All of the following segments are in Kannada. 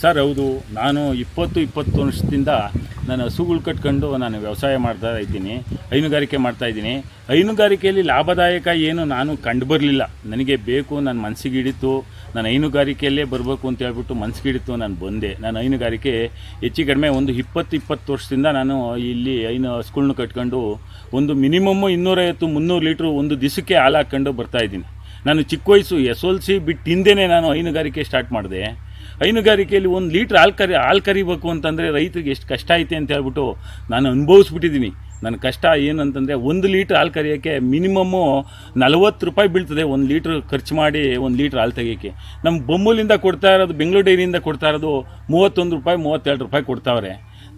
ಸರ್ ಹೌದು. ನಾನು 20 ವರ್ಷದಿಂದ ನಾನು ಹಸುಗಳು ಕಟ್ಕೊಂಡು ನಾನು ವ್ಯವಸಾಯ ಮಾಡ್ತಾ ಇದ್ದೀನಿ, ಹೈನುಗಾರಿಕೆ ಮಾಡ್ತಾಯಿದ್ದೀನಿ. ಹೈನುಗಾರಿಕೆಯಲ್ಲಿ ಲಾಭದಾಯಕ ಏನು ನಾನು ಕಂಡು ಬರಲಿಲ್ಲ. ನನಗೆ ಬೇಕು, ನನ್ನ ಮನಸ್ಸಿಗೆ ಹಿಡಿತು, ನಾನು ಹೈನುಗಾರಿಕೆಯಲ್ಲೇ ಬರಬೇಕು ಅಂತ ಹೇಳ್ಬಿಟ್ಟು ಮನಸ್ಸಿಗೆ ಹಿಡಿತು, ನಾನು ಬಂದೆ. ನಾನು ಹೈನುಗಾರಿಕೆ ಹೆಚ್ಚು ಕಡಿಮೆ ಒಂದು 20 ವರ್ಷದಿಂದ ನಾನು ಇಲ್ಲಿ ಹಸುಗಳ್ನ ಕಟ್ಕೊಂಡು ಒಂದು ಮಿನಿಮಮ್ಮು 250-300 ಲೀಟ್ರು ಒಂದು ದಿವಸಕ್ಕೆ ಹಾಲು ಹಾಕ್ಕೊಂಡು ಬರ್ತಾಯಿದ್ದೀನಿ. ನಾನು ಚಿಕ್ಕ ವಯಸ್ಸು SLC ಬಿಟ್ಟು ಹಿಂದೆಯೇ ನಾನು ಹೈನುಗಾರಿಕೆ ಸ್ಟಾರ್ಟ್ ಮಾಡಿದೆ. ಹೈನುಗಾರಿಕೆಯಲ್ಲಿ 1 ಲೀಟ್ರ್ ಹಾಲು ಕರಿಬೇಕು ಅಂತಂದರೆ ರೈತರಿಗೆ ಎಷ್ಟು ಕಷ್ಟ ಐತೆ ಅಂತ ಹೇಳ್ಬಿಟ್ಟು ನಾನು ಅನುಭವಿಸ್ಬಿಟ್ಟಿದ್ದೀನಿ. ನನ್ನ ಕಷ್ಟ ಏನು ಅಂತಂದರೆ 1 ಲೀಟ್ರ್ ಹಾಲು ಕರಿಯೋಕ್ಕೆ ಮಿನಿಮಮ್ಮು 40 ರೂಪಾಯಿ ಬೀಳ್ತದೆ. 1 ಲೀಟ್ರ್ ಖರ್ಚು ಮಾಡಿ 1 ಲೀಟ್ರ್ ಹಾಲು ತೆಗಿಯೋಕ್ಕೆ. ನಮ್ಮ ಬೊಮ್ಮೂಲಿಂದ ಕೊಡ್ತಾ ಇರೋದು, ಬೆಂಗಳೂರು ಡೈರಿಯಿಂದ ಕೊಡ್ತಾ ಇರೋದು 31 ರೂಪಾಯಿ 32 ರೂಪಾಯಿ ಕೊಡ್ತಾವ್ರೆ.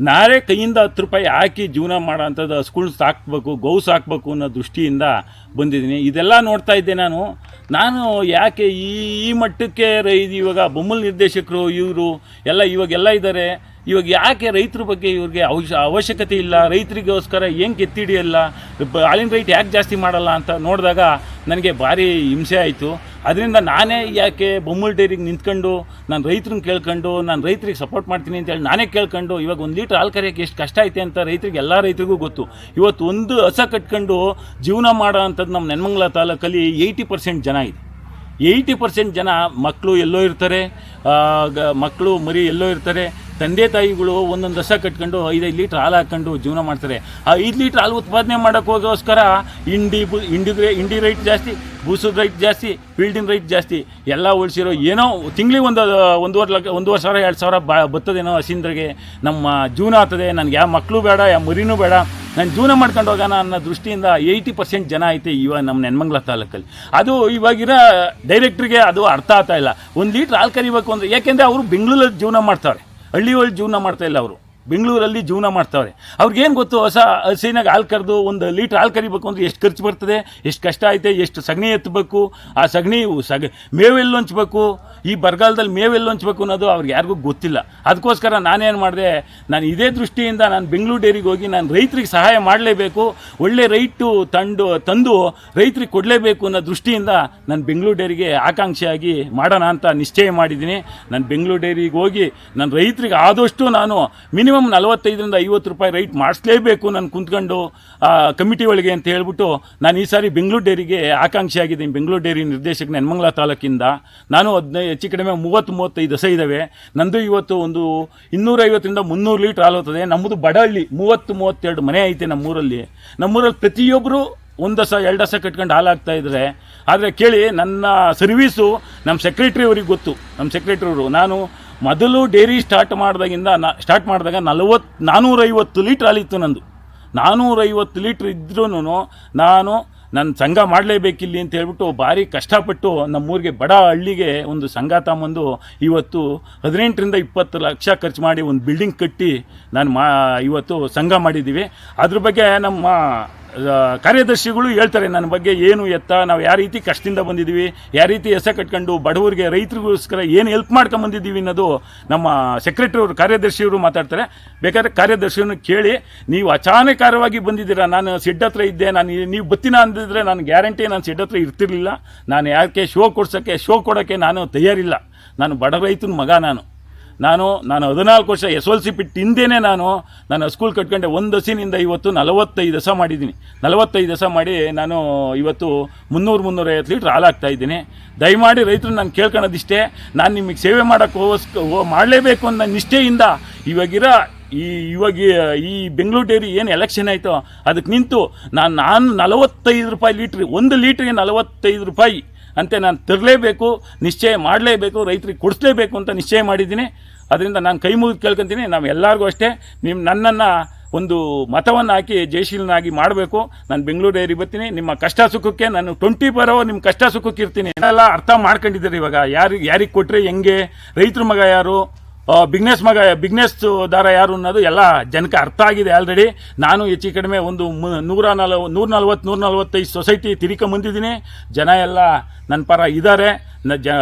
ನಾರೇ ಕೈಯಿಂದ 10 ರೂಪಾಯಿ ಹಾಕಿ ಜೀವನ ಮಾಡೋ ಅಂಥದ್ದು ಹಸುಗಳು ಸಾಕಬೇಕು, ಗೌ ಸಾಕಬೇಕು ಅನ್ನೋ ದೃಷ್ಟಿಯಿಂದ ಬಂದಿದ್ದೀನಿ. ಇದೆಲ್ಲ ನೋಡ್ತಾ ಇದ್ದೆ ನಾನು ಯಾಕೆ ಈ ಮಟ್ಟಕ್ಕೆ ಇವಾಗ ಬೊಮ್ಮಲ್ ನಿರ್ದೇಶಕರು ಇವರು ಇವಾಗೆಲ್ಲ ಇದ್ದಾರೆ. ಇವಾಗ ಯಾಕೆ ರೈತರ ಬಗ್ಗೆ ಇವ್ರಿಗೆ ಅವಶ್ಯಕತೆ ಇಲ್ಲ, ರೈತರಿಗೋಸ್ಕರ ಏನು ಕೆತ್ತಿಡಿಯಲ್ಲ, ಹಾಲಿನ ರೈಟ್ ಯಾಕೆ ಜಾಸ್ತಿ ಮಾಡಲ್ಲ ಅಂತ ನೋಡಿದಾಗ ನನಗೆ ಭಾರಿ ಹಿಂಸೆ ಆಯಿತು. ಅದರಿಂದ ನಾನೇ ಯಾಕೆ ಬೊಮ್ಮಲ್ ಡೈರಿಗೆ ನಿಂತ್ಕೊಂಡು ನಾನು ರೈತರನ್ನ ಕೇಳ್ಕೊಂಡು ನಾನು ರೈತರಿಗೆ ಸಪೋರ್ಟ್ ಮಾಡ್ತೀನಿ ಅಂತೇಳಿ ನಾನೇ ಕೇಳ್ಕೊಂಡು ಇವಾಗ 1 ಲೀಟ್ರ್ ಹಾಲು ಕರೆಯೋಕ್ಕೆ ಎಷ್ಟು ಕಷ್ಟ ಐತೆ ಅಂತ ರೈತರಿಗೆ, ಎಲ್ಲ ರೈತರಿಗೂ ಗೊತ್ತು. ಇವತ್ತು ಒಂದು ಹಸ ಕಟ್ಕೊಂಡು ಜೀವನ ಮಾಡೋ ಅಂಥದ್ದು ನಮ್ಮ ನೆಲಮಂಗಲ ತಾಲೂಕಲ್ಲಿ 80% ಜನ ಇದೆ. 80% ಜನ ಮಕ್ಕಳು ಎಲ್ಲೋ ಇರ್ತಾರೆ, ಮಕ್ಕಳು ಮರಿ ಎಲ್ಲೋ ಇರ್ತಾರೆ. ತಂದೆ ತಾಯಿಗಳು ಒಂದೊಂದು ಹಸ ಕಟ್ಕೊಂಡು 5 ಲೀಟ್ರ್ ಹಾಲು ಹಾಕ್ಕೊಂಡು ಜೀವನ ಮಾಡ್ತಾರೆ. ಆ 5 ಲೀಟ್ರ್ ಹಾಲು ಉತ್ಪಾದನೆ ಮಾಡೋಕ್ಕೋಸ್ಕರ ಇಂಡಿ ರೈಟ್ ಜಾಸ್ತಿ, ಬೂಸದ ರೈಟ್ ಜಾಸ್ತಿ, ಫೀಲ್ಡಿನ ರೈಟ್ ಜಾಸ್ತಿ, ಎಲ್ಲ ಉಳಿಸಿರೋ ಏನೋ ತಿಂಗಳಿಗೆ 1,500,000 2,000 ಬರ್ತದೇನೋ ಹಸಿಂದ್ರಿಗೆ ನಮ್ಮ ಜೀವನ ಆಗ್ತದೆ. ನನಗೆ ಯಾವ ಮಕ್ಕಳು ಬೇಡ, ಯಾವ ಮರಿನೂ ಬೇಡ, ನಾನು ಜೀವನ ಮಾಡ್ಕೊಂಡು ಹೋಗೋಣ ಅನ್ನೋ ದೃಷ್ಟಿಯಿಂದ 80% ಜನ ಐತೆ ಇವಾಗ ನಮ್ಮ ನೆಲಮಂಗಲ ತಾಲೂಕಲ್ಲಿ. ಅದು ಇವಾಗಿರೋ ಡೈರೆಕ್ಟ್ರಿಗೆ ಅದು ಅರ್ಥ ಆಗ್ತಾ ಇಲ್ಲ. 1 ಲೀಟ್ರ್ ಹಾಲು ಕರಿಬೇಕು ಅಂದರೆ, ಯಾಕೆಂದರೆ ಅವರು ಬೆಂಗಳೂರಲ್ಲಿ ಜೀವನ ಮಾಡ್ತಾರೆ, ಹಳ್ಳಿಯಲ್ಲಿ ಜೀವನ ಮಾಡ್ತಾಯಿಲ್ಲ, ಅವರು ಬೆಂಗಳೂರಲ್ಲಿ ಜೀವನ ಮಾಡ್ತಾವ್ರೆ. ಅವ್ರಿಗೇನು ಗೊತ್ತು ಹಸಿನಾಗ ಹಾಲು ಕರೆದು 1 ಲೀಟ್ರ್ ಹಾಲು ಕರಿಬೇಕು ಅಂದರೆ ಎಷ್ಟು ಖರ್ಚು ಬರ್ತದೆ, ಎಷ್ಟು ಕಷ್ಟ ಐತೆ, ಎಷ್ಟು ಸಗಣಿ ಎತ್ತಬೇಕು, ಆ ಸಗಣಿ ಮೇವೆಲ್ಲಿ ಹೊಂಚಬೇಕು, ಈ ಬರಗಾಲದಲ್ಲಿ ಮೇವೆಲ್ಲಿ ಹೊಂಚಬೇಕು ಅನ್ನೋದು ಅವ್ರಿಗೆ ಯಾರಿಗೂ ಗೊತ್ತಿಲ್ಲ. ಅದಕ್ಕೋಸ್ಕರ ನಾನೇನು ಮಾಡಿದೆ, ನಾನು ಇದೇ ದೃಷ್ಟಿಯಿಂದ ನಾನು ಬೆಂಗಳೂರು ಡೈರಿಗೆ ಹೋಗಿ ನಾನು ರೈತರಿಗೆ ಸಹಾಯ ಮಾಡಲೇಬೇಕು, ಒಳ್ಳೆ ರೈಟು ತಂದು ರೈತರಿಗೆ ಕೊಡಲೇಬೇಕು ಅನ್ನೋ ದೃಷ್ಟಿಯಿಂದ ನಾನು ಬೆಂಗಳೂರು ಡೈರಿಗೆ ಆಕಾಂಕ್ಷೆಯಾಗಿ ಮಾಡೋಣ ಅಂತ ನಿಶ್ಚಯ ಮಾಡಿದ್ದೀನಿ. ನಾನು ಬೆಂಗಳೂರು ಡೈರಿಗೆ ಹೋಗಿ ನಾನು ರೈತರಿಗೆ ಆದಷ್ಟು ನಾನು ಮಿನಿಮಮ್ 45-50 ರೂಪಾಯಿ ರೈಟ್ ಮಾಡಿಸ್ಲೇಬೇಕು ನಾನು ಕುಂತ್ಕೊಂಡು ಕಮಿಟಿ ಒಳಗೆ ಅಂತ ಹೇಳ್ಬಿಟ್ಟು ನಾನು ಈ ಸಾರಿ ಬೆಂಗಳೂರು ಡೈರಿಗೆ ಆಕಾಂಕ್ಷೆ ಆಗಿದ್ದೀನಿ. ಬೆಂಗಳೂರು ಡೈರಿ ನಿರ್ದೇಶಕ ನೆಲಮಂಗಲ ತಾಲೂಕಿಂದ ನಾನು ಹೆಚ್ಚು ಕಡಿಮೆ 30-35 ಹಸ ಇದ್ದಾವೆ. ನಂದು ಇವತ್ತು ಒಂದು 250-300 ಲೀಟ್ರ್ ಹಾಲು ಹೋಗ್ತದೆ. ನಮ್ಮದು ಬಡಹಳ್ಳಿ, 30-32 ಮನೆ ಐತೆ ನಮ್ಮೂರಲ್ಲಿ ಪ್ರತಿಯೊಬ್ಬರು 1 ಹಸ 2 ಹಸ ಕಟ್ಕೊಂಡು ಹಾಲು ಹಾಕ್ತಾಯಿದ್ರೆ. ಆದರೆ ಕೇಳಿ, ನನ್ನ ಸರ್ವೀಸು ನಮ್ಮ ಸೆಕ್ರೆಟ್ರಿ ಅವ್ರಿಗೆ ಗೊತ್ತು. ನಮ್ಮ ಸೆಕ್ರೆಟ್ರಿ ಅವರು, ನಾನು ಮೊದಲು ಡೈರಿ ಸ್ಟಾರ್ಟ್ ಮಾಡಿದಾಗ 450 ಲೀಟ್ರ್ ಹಾಲಿತ್ತು ನಂದು. 450 ಲೀಟ್ರ್ ಇದ್ರೂ ನನ್ನ ಸಂಘ ಮಾಡಲೇಬೇಕಿಲ್ಲಿ ಅಂತ ಹೇಳ್ಬಿಟ್ಟು ಭಾರಿ ಕಷ್ಟಪಟ್ಟು ನಮ್ಮೂರಿಗೆ ಬಡ ಹಳ್ಳಿಗೆ ಒಂದು ಸಂಘ ತಗೊಂಬಂದು ಇವತ್ತು 18-20 ಲಕ್ಷ ಖರ್ಚು ಮಾಡಿ ಒಂದು ಬಿಲ್ಡಿಂಗ್ ಕಟ್ಟಿ ನಾನು ಇವತ್ತು ಸಂಘ ಮಾಡಿದ್ದೀವಿ. ಅದ್ರ ಬಗ್ಗೆ ನಮ್ಮ ಕಾರ್ಯದರ್ಶಿಗಳು ಹೇಳ್ತಾರೆ ನನ್ನ ಬಗ್ಗೆ, ಏನು ಎತ್ತ, ನಾವು ಯಾವ ರೀತಿ ಕಷ್ಟದಿಂದ ಬಂದಿದ್ದೀವಿ, ಯಾವ ರೀತಿ ಹೆಸ ಕಟ್ಕೊಂಡು ಬಡವರಿಗೆ ರೈತರಿಗೋಸ್ಕರ ಏನು ಹೆಲ್ಪ್ ಮಾಡ್ಕೊಂಬಂದಿದ್ದೀವಿ ಅನ್ನೋದು ನಮ್ಮ ಸೆಕ್ರೆಟ್ರಿಯವರು, ಕಾರ್ಯದರ್ಶಿಯವರು ಮಾತಾಡ್ತಾರೆ. ಬೇಕಾದ್ರೆ ಕಾರ್ಯದರ್ಶಿಯನ್ನು ಕೇಳಿ. ನೀವು ಅಚಾನಕವಾಗಿ ಬಂದಿದ್ದೀರಾ, ನಾನು ಶೆಡ್ ಹತ್ರ ಇದ್ದೆ, ನೀವು ಬತ್ತಿನ ಅಂದಿದ್ರೆ ನಾನು ಗ್ಯಾರಂಟಿ ನಾನು ಶೆಡ್ ಹತ್ರ ಇರ್ತಿರ್ಲಿಲ್ಲ. ನಾನು ಯಾಕೆ ಶೋ ಕೊಡೋಕ್ಕೆ ನಾನು ತಯಾರಿಲ್ಲ. ನಾನು ಬಡ ರೈತನ ಮಗ. ನಾನು 14 ವರ್ಷ SLC ಬಿಟ್ಟು ಹಿಂದೆಯೇ ನಾನು ಸ್ಕೂಲ್ ಕಟ್ಕೊಂಡೆ. 1 ಹಸಿನಿಂದ ಇವತ್ತು 45 ಹಸ ಮಾಡಿದ್ದೀನಿ. 45 ಹಸ ಮಾಡಿ ನಾನು ಇವತ್ತು 300-350 ಲೀಟ್ರ್ ಹಾಲು ಹಾಕ್ತಾಯಿದ್ದೀನಿ. ದಯಮಾಡಿ ರೈತರು ನಾನು ಕೇಳ್ಕೊಳ್ಳೋದಿಷ್ಟೇ, ನಾನು ನಿಮಗೆ ಸೇವೆ ಮಾಡಲೇಬೇಕು ಅನ್ನೋ ನಿಷ್ಠೆಯಿಂದ ಇವಾಗ ಈ ಬೆಂಗಳೂರು ಡೈರಿ ಏನು ಎಲೆಕ್ಷನ್ ಆಯಿತೋ ಅದಕ್ಕೆ ನಿಂತು ನಾನು 45 ರೂಪಾಯಿ ಲೀಟ್ರ್, 1 ಲೀಟ್ರಿಗೆ 45 ರೂಪಾಯಿ ಅಂತೆ ನಾನು ತರಲೇಬೇಕು, ನಿಶ್ಚಯ ಮಾಡಲೇಬೇಕು, ರೈತರಿಗೆ ಕೊಡಿಸ್ಲೇಬೇಕು ಅಂತ ನಿಶ್ಚಯ ಮಾಡಿದ್ದೀನಿ. ಅದರಿಂದ ನಾನು ಕೈ ಮುಗಿದು ಕೇಳ್ಕೊತೀನಿ, ನಾವು ಎಲ್ಲರಿಗೂ ಅಷ್ಟೇ, ನನ್ನನ್ನು ಒಂದು ಮತವನ್ನು ಹಾಕಿ ಜಯಶೀಲನಾಗಿ ಮಾಡಬೇಕು. ನಾನು ಬೆಂಗಳೂರು ಡೈರಿ ಬರ್ತೀನಿ, ನಿಮ್ಮ ಕಷ್ಟ ಸುಖಕ್ಕೆ ನಾನು 24 ಅವರ್ ನಿಮ್ಮ ಕಷ್ಟ ಸುಖಕ್ಕೆ ಇರ್ತೀನಿ. ಎಲ್ಲ ಅರ್ಥ ಮಾಡ್ಕೊಂಡಿದ್ದಾರೆ ಇವಾಗ. ಯಾರಿಗೆ ಕೊಟ್ಟರೆ ಹೆಂಗೆ, ರೈತರ ಮಗ ಯಾರು, ಬಿಗ್ನೆಸ್ ದಾರ ಯಾರು ಅನ್ನೋದು ಎಲ್ಲ ಜನಕ್ಕೆ ಅರ್ಥ ಆಗಿದೆ ಆಲ್ರೆಡಿ. ನಾನು ಹೆಚ್ಚು ಕಡಿಮೆ ಒಂದು 140-145 ಸೊಸೈಟಿ ತಿರ್ಕೊಂಬಂದಿದ್ದೀನಿ. ಜನ ಎಲ್ಲ ನನ್ನ ಪರ ಇದ್ದಾರೆ.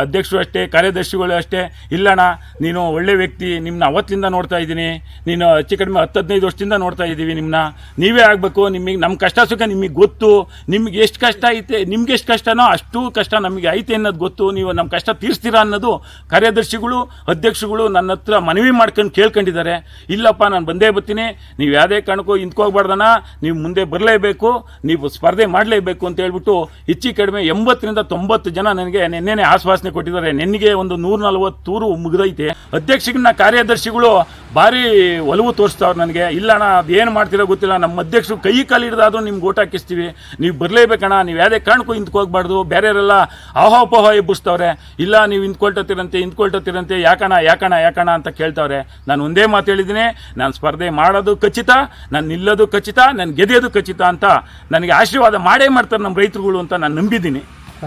ಅಧ್ಯಕ್ಷರು ಅಷ್ಟೇ, ಕಾರ್ಯದರ್ಶಿಗಳು ಅಷ್ಟೇ, ಇಲ್ಲಣ್ಣ ನೀನು ಒಳ್ಳೆ ವ್ಯಕ್ತಿ, ನಿಮ್ಮನ್ನ ಅವತ್ತಿಂದ ನೋಡ್ತಾ ಇದ್ದೀನಿ, ನೀನು ಹೆಚ್ಚು ಕಡಿಮೆ 10-15 ವರ್ಷದಿಂದ ನೋಡ್ತಾ ಇದ್ದೀವಿ ನಿಮ್ಮನ್ನ, ನೀವೇ ಆಗಬೇಕು, ನಿಮಗೆ ನಮ್ಮ ಕಷ್ಟ ಸುಖ ನಿಮಗೆ ಗೊತ್ತು, ನಿಮ್ಗೆ ಎಷ್ಟು ಕಷ್ಟ ಐತೆ, ನಿಮ್ಗೆ ಎಷ್ಟು ಕಷ್ಟನೋ ಅಷ್ಟು ಕಷ್ಟ ನಮಗೆ ಐತೆ ಅನ್ನೋದು ಗೊತ್ತು, ನೀವು ನಮ್ಮ ಕಷ್ಟ ತೀರಿಸ್ತೀರಾ ಅನ್ನೋದು ಕಾರ್ಯದರ್ಶಿಗಳು ಅಧ್ಯಕ್ಷಗಳು ನನ್ನ ಹತ್ರ ಮನವಿ ಮಾಡ್ಕೊಂಡು ಕೇಳ್ಕೊಂಡಿದ್ದಾರೆ. ಇಲ್ಲಪ್ಪ ನಾನು ಬಂದೇ ಬರ್ತೀನಿ, ನೀವು ಯಾವುದೇ ಕಾರಣಕ್ಕೂ ಇಂತ್ಕೋಗ್ಬಾರ್ದಣ್ಣ, ನೀವು ಮುಂದೆ ಬರಲೇಬೇಕು, ನೀವು ಸ್ಪರ್ಧೆ ಮಾಡಲೇಬೇಕು ಅಂತ ಹೇಳ್ಬಿಟ್ಟು ಹೆಚ್ಚು ಕಡಿಮೆ 80-90 ಜನ ನನಗೆ ನಿನ್ನೆನೇ ಆಶ್ವಾಸನೆ ಕೊಟ್ಟಿದ್ದಾರೆ. ನಿನ್ನೆಗೆ ಒಂದು 140 ಮುಗಿದೈತೆ. ಅಧ್ಯಕ್ಷರನ್ನ ಕಾರ್ಯದರ್ಶಿಗಳು ಭಾರಿ ಒಲವು ತೋರಿಸ್ತಾವ್ರು ನನಗೆ. ಇಲ್ಲಣ್ಣ ಅದೇನು ಮಾಡ್ತೀರೋ ಗೊತ್ತಿಲ್ಲ, ನಮ್ಮ ಅಧ್ಯಕ್ಷರು ಕೈ ಕಾಲು ಹಿಡಿದಾದ್ರೂ ನಿಮ್ಗೆ ಓಟ್ ಹಾಕಿಸ್ತೀವಿ, ನೀವು ಬರಲೇಬೇಕಣ್ಣ, ನೀವು ಯಾವುದೇ ಕಾರಣಕ್ಕೂ ಇಂತ್ಕೋಗ್ಬಾರ್ದು, ಬೇರೆಯವರೆಲ್ಲ ಆಹೋಪೋಹ ಎಬ್ಬಿಸ್ತವ್ರೆ, ಇಲ್ಲ ನೀವು ಇಂತ್ಕೊಳ್ತೀರಂತೆ ಯಾಕಣ ಅಂತ ಕೇಳ್ತಾವ್ರೆ. ನಾನು ಒಂದೇ ಮಾತು ಹೇಳಿದ್ದೀನಿ, ನಾನು ಸ್ಪರ್ಧೆ ಮಾಡೋದು ಖಚಿತ, ನಾನು ನಿಲ್ಲೋದು ಖಚಿತ, ನಾನು ಗೆದೆಯೋದು ಖಚಿತ ಅಂತ ನನಗೆ ಆಶೀರ್ವಾದ ಮಾಡೇ ಮಾಡ್ತಾರೆ ನಮ್ಮ ರೈತರುಗಳು ಅಂತ ನಾನು ನಂಬಿದ್ದೀನಿ.